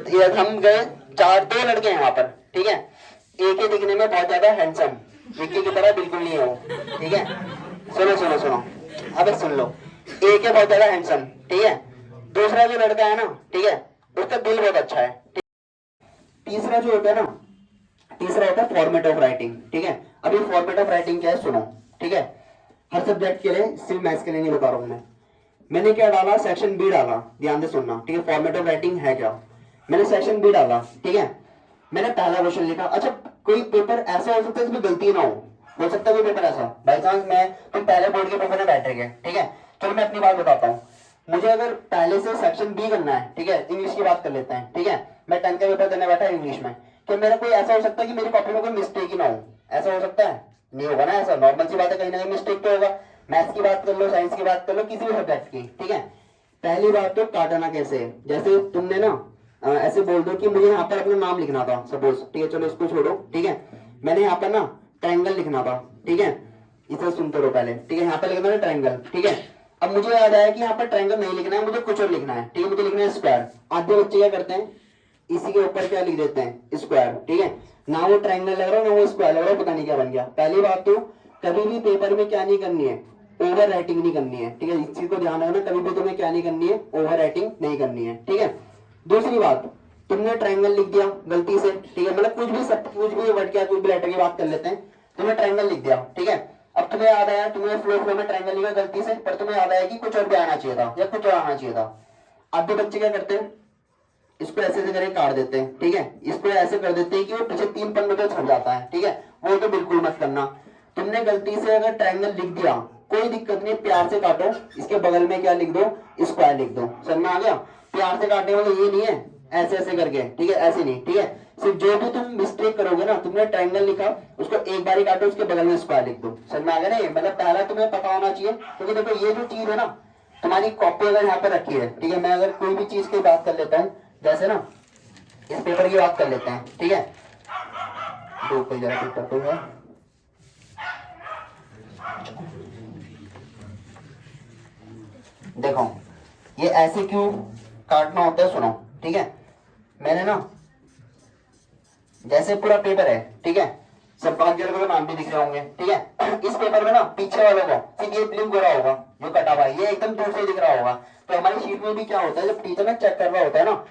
ये हम गए, चार दो लड़के हैं वहां पर, ठीक है। एक ही दिखने में बहुत ज्यादा हैंडसम, विक्की की तरह बिल्कुल नहीं है वो, ठीक है। सुनो सुनो सुनो, अब सुन लो। एक है बहुत ज्यादा हैंडसम, ठीक है। दूसरा जो लड़का है ना, ठीक है, उसका दिल बहुत अच्छा है। तीसरा जो होता है ना, तीसरा होता है फॉर्मेट ऑफ राइटिंग, ठीक है। अभी फॉर्मेट ऑफ राइटिंग क्या है सुनो, ठीक है। हर सब्जेक्ट के लिए, सिर्फ मैथ्स के लिए नहीं बता रहा हूं मैं। मैंने क्या डाला, सेक्शन बी डाला, ध्यान से सुनना, ठीक है। फॉर्मेट ऑफ राइटिंग है क्या, मैंने सेक्शन बी डाला, ठीक है। मैंने पहला क्वेश्चन लिखा। अच्छा, कोई पेपर ऐसा हो सकता है जिसमें गलती ना हो सकता है कोई पेपर ऐसा, बाई चांस मैं, तुम पहले बोर्ड के पेपर में बैठे गए, ठीक है। चलो मैं अपनी बात बताता हूँ। मुझे अगर पहले से सेक्शन बी करना है, ठीक है, इंग्लिश की बात कर लेते हैं, ठीक है। मैं 10th का पेपर देने बैठा इंग्लिश में, तो मेरा कोई ऐसा हो सकता है कि मेरी कॉपी में कोई मिस्टेक ही ना हो, ऐसा हो सकता है? नहीं होगा ना, ऐसा नॉर्मल सी बात है, कहीं ना कहीं मिस्टेक तो होगा। मैथ्स की बात कर लो, साइंस की बात कर लो, किसी भी सब्जेक्ट की, ठीक है। पहली बात तो काटना कैसे है, जैसे तुमने ना ऐसे बोल दो कि मुझे यहाँ पर अपना नाम लिखना था सपोज, ठीक है, चलो इसको छोड़ो, ठीक है। मैंने यहाँ पर ना ट्रायंगल लिखना था, ठीक है। इसे सुनते रहो पहले, ठीक है। यहाँ पर लिखना है ट्रायंगल, ठीक है। अब मुझे याद आया कि यहाँ पर ट्रायंगल नहीं लिखना है, मुझे कुछ और लिखना है, ठीक है। मुझे लिखना है स्क्वायर। आधे बच्चे क्या करते हैं, इसी के ऊपर क्या लिख देते हैं, स्क्वायर, ठीक है। ना वो ट्रायंगल लग रहा है, ना वो स्क्वायर लग रहा है, पता नहीं क्या बन गया। पहली बात तो कभी भी पेपर में क्या नहीं करनी है, ओवर राइटिंग नहीं करनी है, ठीक है। इस चीज को ध्यान रखना, कभी भी तुम्हें क्या नहीं करनी है, ओवर राइटिंग नहीं करनी है, ठीक है। दूसरी बात, तुमने ट्रायंगल लिख दिया गलती से, ठीक है, मतलब कुछ भी सब कुछ भी वर्ड क्या कुछ भी लेटर की बात कर लेते हैं। तुमने ट्रायंगल लिख दिया, ठीक है। अब तुम्हें याद आया, तुम्हें फ्लो फ्लो में ट्रायंगल लिखा गलती से, पर तुम्हें याद आया कि कुछ और भी आना चाहिए था या कुछ और आना चाहिए था। आधे बच्चे क्या करते हैं, इसको ऐसे से करके काट देते हैं, ठीक है। इसको ऐसे कर देते हैं कि वो पीछे 3 पन्नों पे छप जाता है, ठीक है। वो तो बिल्कुल मत करना। तुमने गलती से अगर ट्रायंगल लिख दिया, कोई दिक्कत नहीं, प्यार से काटो, इसके बगल में क्या लिख दो, स्क्वायर लिख दो, समझ में आ गया। प्यार से काटने वाले ये नहीं है ऐसे ऐसे करके, ठीक है, ऐसे नहीं, ठीक है। सिर्फ जो भी तुम मिस्टेक करोगे ना, तुमने ट्रायंगल लिखा, उसको एक बार ही काटो, उसके बगल में स्क्वायर लिख दो, समझ में आ गया ना। मतलब पहला तुम्हें पता होना चाहिए, क्योंकि देखो ये जो चीज है ना, तुम्हारी कॉपी अगर यहाँ पर रखी है, ठीक है। मैं अगर कोई भी चीज की बात कर लेता हूँ, जैसे ना इस पेपर की बात कर लेते हैं, ठीक है। दो कोई जरा पेपर तो है, देखो ये ऐसे क्यों काटना होता है, सुनो, ठीक है। मैंने ना जैसे पूरा पेपर है, ठीक है, सब बाकी वालों को नाम भी दिख रहे होंगे, ठीक है। इस पेपर में ना पीछे वालों को सिर्फ ये ब्लिंक हो रहा होगा, जो कटा हुआ है ये एकदम दूर से दिख रहा होगा। तो हमारी शीट में भी क्या होता है, जब टीचर ना चेक कर रहा होता है ना,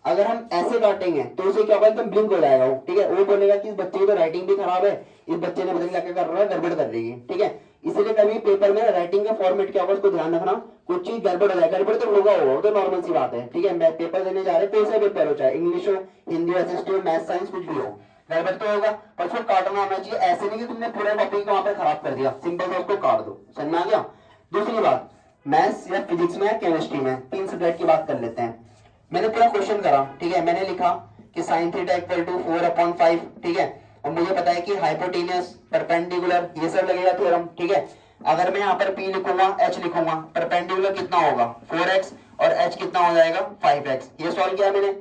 अगर हम ऐसे काटेंगे तो उसे क्या होगा, एकदम ब्लिंक हो जाएगा वो, ठीक है। वो बोलेगा कि इस बच्चे की तो राइटिंग भी खराब है, इस बच्चे ने पता नहीं क्या कर रहा है, गड़बड़ कर देगी, ठीक है। इसलिए कभी पेपर में राइटिंग का फॉर्मेट क्या होगा उसको ध्यान रखना। कुछ चीज गड़बड़ हो जाए, गड़बड़ तो होगा, वो तो नॉर्मल सी बात है, ठीक है। मैं पेपर देने जा रहे कोई सा पेपर हो, चाहे इंग्लिश हो, हिंदी हो, एसएसटी हो, मैथ साइंस कुछ भी हो, गड़बड़ तो होगा, पर उसको काटना आना चाहिए। ऐसे नहीं कि तुमने पूरे टॉपिक को वहां पे खराब कर दिया, सिंपल सा उसको काट दो, समझ में आ गया। दूसरी बात, मैथ्स या फिजिक्स में या केमिस्ट्री में, 3 सब्जेक्ट की बात कर लेते हैं। मैंने पूरा क्वेश्चन करा, ठीक है। मैंने लिखा कि साइन थीटा इक्वल टू 4/5, ठीक है। और मुझे पता है कि हाइपोटेनियस, परपेंडिकुलर, ये सब लगेगा थ्योरम, ठीक है। अगर मैं यहाँ पर P लिखूंगा, H लिखूंगा, परपेंडिकुलर कितना होगा 4x और H कितना हो जाएगा 5x। ये सॉल्व किया मैंने,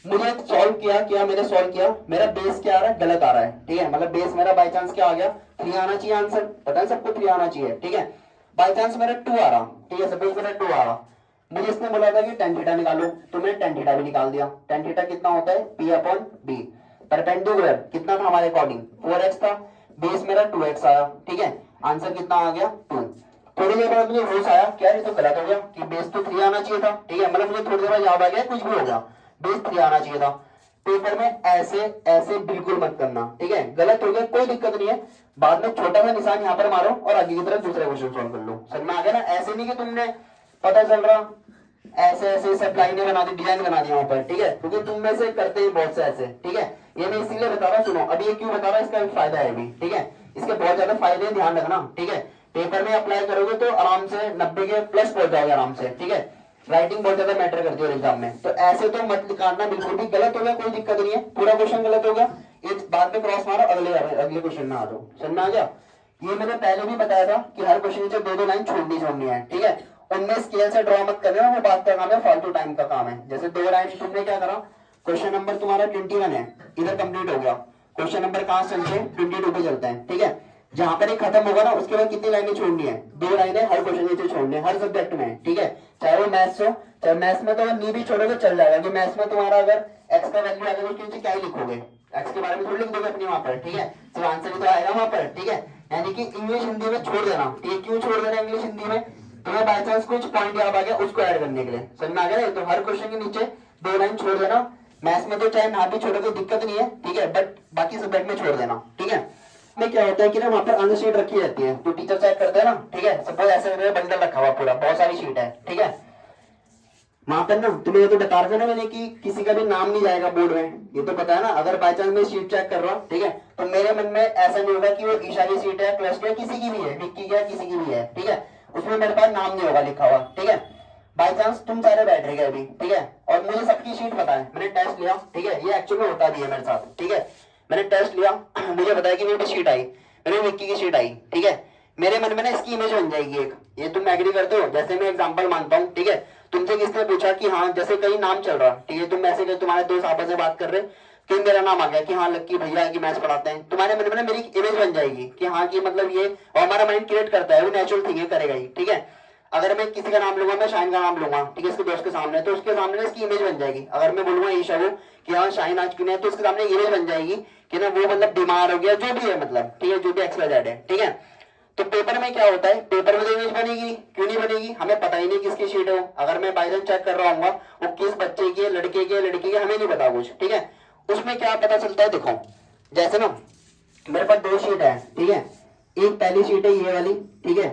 मुझे सॉल्व किया मैंने सॉल्व किया, मेरा बेस क्या आ रहा है, गलत आ रहा है, ठीक है। मतलब बेस मेरा बाई चांस क्या आ गया, 3 आना चाहिए आंसर, पता है सबको 3 आना चाहिए, ठीक है। बाई चांस मेरा 2 आ रहा, ठीक है, सपोज मेरा 2 आ रहा। मुझे इसने बोला था कि टेन थीटा निकालो, तो मैंने टेन थीटा भी निकाल दिया। टेन थीटा कितना होता है, P/B। परपेंडिकुलर कितना था हमारे अकॉर्डिंग 4x था, बेस मेरा 2x आया, ठीक है। आंसर कितना आ गया 2। थोड़ी देर बाद मुझे होश आया क्या ये तो गलत हो गया, कि बेस तो 3 आना चाहिए था, ठीक है। मतलब मुझे थोड़ी देर बाद याद आ गया कुछ भी हो गया, बेस 3 आना चाहिए था। पेपर में ऐसे ऐसे बिल्कुल मत करना, ठीक है। गलत हो गया कोई दिक्कत नहीं है, बाद में छोटा सा निशान यहाँ पर मारो और आगे की तरफ दूसरा क्वेश्चन सॉल्व कर लो, समझ में आ गया ना। ऐसे नहीं कि तुमने पता चल रहा ऐसे ऐसे सब लाइनें बना दी, डिजाइन बना दिया ऊपर, ठीक है, क्योंकि तुम में से करते ही बहुत से ऐसे, ठीक है। ये मैं इसीलिए बता रहा हूँ, सुनो अभी ये क्यों बता रहा हूँ, इसका भी फायदा है भी, ठीक है। इसके बहुत ज्यादा फायदे हैं, ध्यान रखना, ठीक है। पेपर में अप्लाई करोगे तो आराम से 90 के प्लस पहुंच जाओगे आराम से, ठीक है। राइटिंग बहुत ज्यादा मैटर करती है एग्जाम में, तो ऐसे तो मत काटना बिल्कुल भी। गलत हो गया कोई दिक्कत नहीं है, पूरा क्वेश्चन गलत हो गया, एक बाद में क्रॉस मारो, अगले क्वेश्चन में आ जाओ, समझ में आ गया। ये मैंने पहले भी बताया था कि हर क्वेश्चन से 2-2 लाइन छोड़नी है, ठीक है। उनमें स्केल से ड्रॉ मत करना, वो बात का काम है, फालतू टाइम का काम है। जैसे 2 लाइन तुमने क्या करा, क्वेश्चन नंबर तुम्हारा 21 है, इधर कंप्लीट हो गया, क्वेश्चन नंबर कहां से चलते हैं 22 पे चलते हैं, ठीक है। जहां पर ये खत्म होगा ना उसके बाद कितनी लाइनें छोड़नी है, 2 लाइनें हर क्वेश्चन नीचे छोड़नी है, हर सब्जेक्ट में, ठीक है। चाहे वो मैथ्स हो, चाहे मैथ्स में तो अगर नी भी छोड़ोगे चल जाएगा, कि मैथ्स में तुम्हारा अगर एक्स का वैल्यू आएगा उसके नीचे क्या ही लिखोगे, एक्स के बारे में थोड़ी लिख दोगे अपनी वहां पर, ठीक है, सिर्फ आंसर ही तो आएगा वहां पर, ठीक है। यानी कि इंग्लिश हिंदी में छोड़ देना, ठीक है। क्यों छोड़ देना इंग्लिश हिंदी में, तुम्हें बाई चांस कुछ पॉइंट याद आ गया उसको ऐड करने के लिए, समझ में आ गया। तो हर क्वेश्चन के नीचे 2 लाइन छोड़ देना। मैथ्स में तो चाहे ना भी छोड़ोगे दिक्कत नहीं है, ठीक है, बट बाकी सब्जेक्ट में छोड़ देना, ठीक है। में क्या होता है कि ना वहां पर आंसर शीट रखी रहती है, तो टीचर चेक करते हैं ना, ठीक है। सपोज ऐसे बंडल रखा हुआ पूरा, बहुत सारी शीट है, ठीक है। वहां पर ना तुम्हें ये तो बता रखा ना मैंने कि किसी का भी नाम नहीं जाएगा बोर्ड में, ये तो पता है ना। अगर बाई चांस मैं शीट चेक कर रहा हूँ, ठीक है, तो मेरे मन में ऐसा नहीं होगा कि वो ईशा की सीट है, क्लस्ट है, किसी की भी है, विक्की की है, किसी की भी है, ठीक है, उसमें मेरे पास नाम नहीं होगा लिखा हुआ, ठीक है। बाई चांस तुम सारे बैठ रहे अभी, ठीक है, और मुझे सबकी शीट पता है, मैंने टेस्ट लिया, ठीक है, ये एक्चुअली में होता भी है मेरे साथ, ठीक है। मैंने टेस्ट लिया, मुझे बताया कि मेरी शीट आई, मैंने विक्की की शीट आई, ठीक है। मेरे मन में ना इसकी इमेज बन जाएगी एक, ये तुम एग्री करते हो। जैसे मैं एग्जांपल मानता हूँ, ठीक है, तुमसे किसने पूछा कि हाँ, जैसे कहीं नाम चल रहा, ठीक है, तुम ऐसे कि तुम्हारे दोस्त आपस में बात कर रहे, कि मेरा नाम आ गया कि हाँ लक्की भैया की मैथ्स पढ़ाते हैं, तुम्हारे मन में ना मेरी इमेज बन जाएगी कि हाँ कि मतलब ये, और हमारा माइंड क्रिएट करता है, वो नेचुरल थिंग है, करेगा ही, ठीक है। अगर मैं किसी का नाम लूंगा, मैं शाइन का नाम लूंगा, ठीक है, इसके दोस्त के सामने, तो उसके सामने इसकी इमेज बन जाएगी। अगर मैं बोलूंगा ईशा को कि हाँ शाइन आज क्यों नहीं है, तो उसके सामने इमेज बन जाएगी कि ना वो मतलब बीमार हो गया, जो भी है मतलब, ठीक है, जो भी एक्स वाई जेड है, ठीक है। तो पेपर में क्या होता है, पेपर में तो इमेज बनेगी, क्यों नहीं बनेगी, हमें पता ही नहीं किसकी शीट हो। अगर मैं बाई चेक कर रहा हूँ वो किस बच्चे की, लड़के की, लड़की की, हमें नहीं पता कुछ, ठीक है। उसमें क्या पता चलता है, देखो जैसे ना मेरे पास 2 शीट है, ठीक है। एक पहली शीट है ये वाली, ठीक है,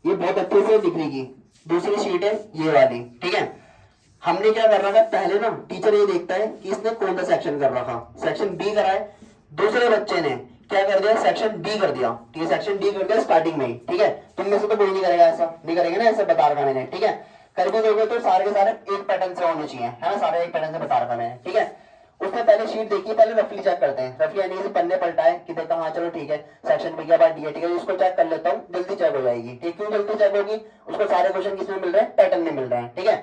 ये बहुत अच्छे से दिख रही की, दूसरी शीट है ये वाली, ठीक है। हमने क्या कर रखा है, पहले ना टीचर ये देखता है कि इसने कौन सा सेक्शन कर रखा, सेक्शन बी करा है, दूसरे बच्चे ने क्या कर दिया, सेक्शन डी कर दिया, ठीक है, सेक्शन डी कर दिया स्टार्टिंग में ही, ठीक है। तुम में से तो कोई नहीं करेगा ऐसा, नहीं करेंगे ना, ऐसे बता रखा मैंने, ठीक है। करके दोगे तो सारे के सारे एक पैटर्न से होने चाहिए, है ना, सारे एक पैटर्न से बता रखा मैंने, ठीक है। उसने पहले शीट देखी, पहले रफली चेक करते हैं, रफली यानी कि पन्ने पलटाए कि देखा हाँ चलो ठीक है, सेक्शन बी के बाद डी है, ठीक है, इसको चेक कर लेता हूँ, जल्दी चेक हो जाएगी, ठीक। क्यों जल्दी चेक होगी, उसको सारे क्वेश्चन किसमें मिल रहे हैं, पैटर्न में मिल रहे हैं, ठीक है।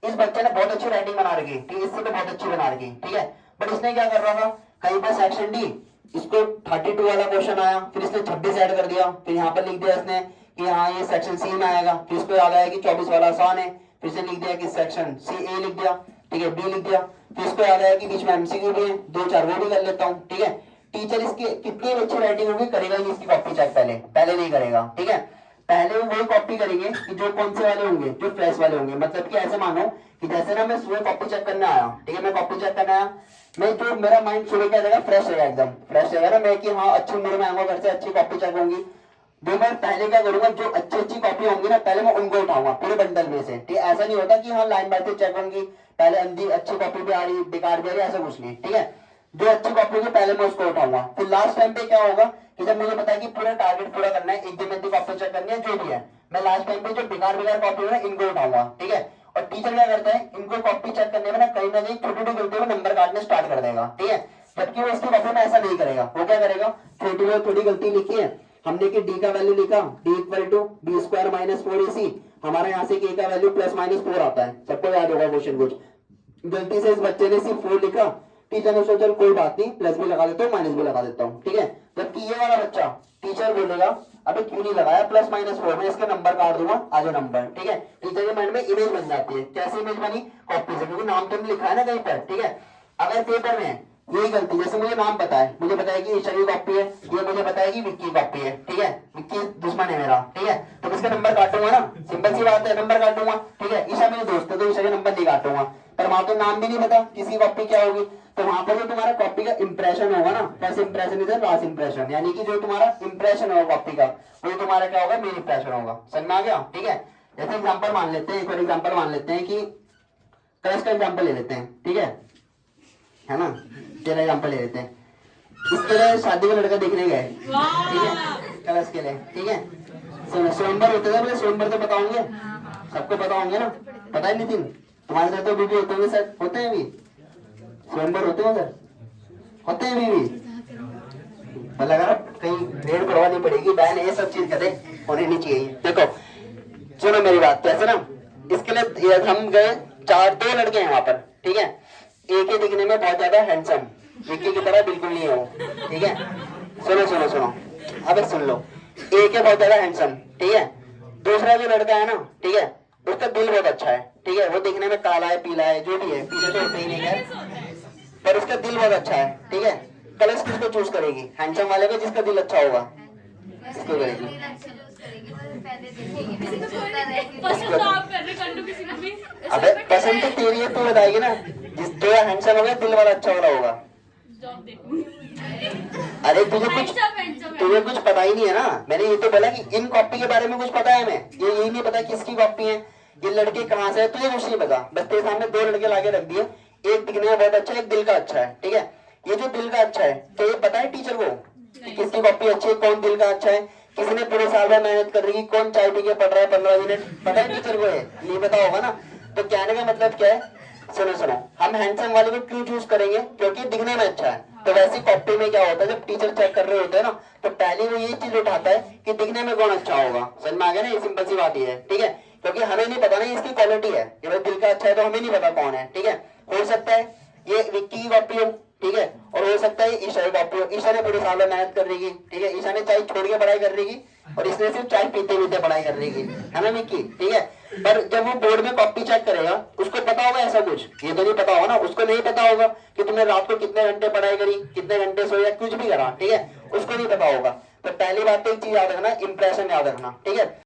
इस बच्चे ने बहुत अच्छी राइटिंग बना रखी, ठीक है, इससे तो बहुत अच्छी बना रखी, ठीक है। बट इसने क्या कर रहा था, कहीं पर सेक्शन डी, इसको 32 वाला क्वेश्चन आया, फिर इसने 26 ऐड कर दिया, फिर यहाँ पर लिख दिया इसने कि हाँ ये सेक्शन सी में आएगा, फिर इसको याद आया कि 24 वाला आसान है, फिर से लिख दिया कि सेक्शन सी ए लिख दिया, ठीक है, बी लिख दिया, फिर इसको याद आया कि बीच में एमसीक्यू भी है, 2-4 वो भी कर लेता हूँ, ठीक है। टीचर इसकी कितनी अच्छी राइटिंग होगी, करेगा ही इसकी कॉपी चेक, पहले पहले नहीं करेगा, ठीक है। पहले वो वही कॉपी करेंगे कि जो कौन से वाले होंगे, जो फ्रेश वाले होंगे, मतलब कि ऐसे मानो कि जैसे ना मैं सुबह कॉपी चेक करने आया, ठीक है, मैं कॉपी चेक करने आया, मैं जो मेरा माइंड सुबह क्या रहेगा, फ्रेश रहेगा, एकदम फ्रेश रहेगा ना, मैं कि हाँ अच्छी मूड में आऊंगा, घर से अच्छी कॉपी चेक होंगी। जो मैं पहले क्या करूंगा, जो अच्छी अच्छी कॉपी होंगी ना, पहले मैं उनको उठाऊंगा पूरे बंडल में से, ठीक है। ऐसा नहीं होता कि हाँ लाइन बाय से चेक होंगी, पहले अंधी अच्छी कॉपी भी आ रही, बेकार भी आ रही, ऐसा कुछ नहीं, ठीक है। जो अच्छी कॉपी होगी पहले मैं उसको उठाऊंगा, फिर लास्ट टाइम पे क्या होगा कि जब मुझे पता है कि पूरा टारगेट पूरा करना है, एक दिन में कॉपी चेक करनी है, जो भी है, मैं लास्ट टाइम पे जो बेकार बेकार कॉपी है इनको उठाऊंगा, ठीक है। और टीचर क्या करता है, इनको कॉपी चेक करने में ना कहीं छोटी छोटी गलतियों में नंबर काटने स्टार्ट कर देगा, ठीक है। जबकि वो इसकी कॉपी में ऐसा नहीं करेगा, वो क्या करेगा, छोटी में थोड़ी गलती लिखी है हमने कि डी का वैल्यू लिखा, D equal to B square minus 4ac, हमारे यहाँ से के का वैल्यू प्लस माइनस 4 आता है, सबको याद होगा क्वेश्चन कुछ। गलती से इस बच्चे ने सिर्फ 4 लिखा, टीचर ने सोचा कोई बात नहीं, प्लस भी लगा देता हूँ, माइनस भी लगा देता हूँ, ठीक है। जबकि ये वाला बच्चा, टीचर बोलेगा अबे क्यों नहीं लगाया प्लस माइनस 4, मैं इसके नंबर काट दूंगा, आज नंबर, ठीक है। टीचर के माइंड में इमेज बन जाती है, कैसे इमेज बनी, कॉपी से, क्योंकि नाम तो नहीं लिखा है ना कहीं पर, ठीक है। अगर पेपर में यही गलती, जैसे मुझे नाम पता है, मुझे पता है कि ईशा की कॉपी है, ये मुझे पता है कि विक्की कॉपी है, ठीक है, विक्की दुश्मन है मेरा, ठीक है, तो इसका नंबर काटूंगा ना, सिंपल सी बात है, नंबर काटूंगा, ठीक है। ईशा मेरे दोस्त है तो ईशा के नंबर नहीं काटूंगा, पर वहां तो नाम भी नहीं पता किसकी कॉपी क्या होगी, तो वहां पर जो तुम्हारा कॉपी का इंप्रेशन होगा ना, first impression is last impression, यानी कि जो तुम्हारा इंप्रेशन होगा कॉपी का, वो तुम्हारा क्या होगा, मेन इंप्रेशन होगा, समझ में आ गया, ठीक है। जैसे एग्जाम्पल मान लेते हैं, एक और एग्जाम्पल मान लेते हैं कि क्रश का एग्जाम्पल ले लेते हैं, ठीक है ना, तेरा एग्जाम्पल ले लेते हैं। इसके लिए शादी का लड़का देखने गए, ठीक है, कलश के लिए, ठीक है। स्वयंवर होते थे, बोले स्वयंवर तो पता होंगे, सबको पता होंगे ना, पता ही नहीं, तुम्हारे साथ तो बीबी होते होंगे सर, होते हैं भी स्वयंवर, होते हैं सर, होते हैं बीबी, मतलब अगर कहीं रेड करवानी पड़ेगी बहन, ये सब चीज कदे होनी नहीं चाहिए। देखो सुनो मेरी बात, कैसे ना, इसके लिए हम गए, 2 लड़के हैं वहां पर, ठीक है। एक ही दिखने में बहुत ज्यादा हैंडसम, विक्की की तरह बिल्कुल नहीं हो, ठीक है। सुनो सुनो सुनो, अबे सुन लो, एक है बहुत ज्यादा हैंडसम, ठीक है। दूसरा जो लड़का है ना, ठीक है, उसका दिल बहुत अच्छा है, ठीक है। वो दिखने में काला है, पीला है, जो भी है, पीला तो होता ही नहीं है, पर उसका दिल बहुत अच्छा है, ठीक है। कलर्स किसको चूज करेगी? हैंडसम वाले को, जिसका दिल अच्छा होगा किसको करेगी? पसंद तो आप कर रहे, कर लो किसी को भी। अबे पसंद तो तेरी है, तू बताएगी ना। जिस जो हैंडसम होगा दिल वाला अच्छा वाला होगा। जॉब देखो। अरे तुझे कुछ हैंडसम तुझे कुछ पता ही नहीं है ना। मैंने ये तो बोला कि इन कॉपी के बारे में कुछ पता है हमें, ये यही नहीं पता किसकी कॉपी है, ये लड़के कहाँ से है, तुझे कुछ नहीं पता। बस तेरे सामने दो लड़के लाके रख दिए, एक दिखने में बहुत अच्छा है, एक दिल का अच्छा है, ठीक है। ये जो दिल का अच्छा है, तो ये पता है टीचर को कि किसकी कॉपी अच्छी है, कौन दिल का अच्छा है, किसने पूरे साल भर मेहनत कर रही है, कौन चाय पी के पढ़ रहा है 15 मिनट, पता है टीचर को? है नहीं पता होगा ना। तो कहने का मतलब क्या है, सुनो सुनो, हम हैंडसम वाले को क्यों चूज करेंगे? क्योंकि दिखने में अच्छा है। तो वैसी कॉपी में क्या होता है, जब टीचर चेक कर रहे होते हैं ना, तो पहले वो ये चीज उठाता है कि दिखने में कौन अच्छा होगा। समझ में आ गया ना? ये सिंपल सी बात ही है, ठीक है। क्योंकि हमें नहीं पता ना इसकी क्वालिटी है, ये भाई दिल का अच्छा है तो हमें नहीं पता कौन है, ठीक है। हो सकता है ये विक्की की कॉपी हो, ठीक है, और हो सकता है ईशा की कॉपी हो। ईशा ने पूरे साल में मेहनत कर रही, ठीक है, ईशा ने चाय छोड़ के पढ़ाई कर रही, और इसने सिर्फ चाय पीते पीते पढ़ाई कर रही है ना विक्की, ठीक है। पर जब वो बोर्ड में कॉपी चेक करेगा, उसको पता होगा ऐसा कुछ? ये तो नहीं पता होगा ना। उसको नहीं पता होगा कि तुमने रात को कितने घंटे पढ़ाई करी, कितने घंटे सोया, कुछ भी करा, ठीक है, उसको नहीं पता होगा। तो पहली बात तो एक चीज याद रखना, इंप्रेशन याद रखना, ठीक है।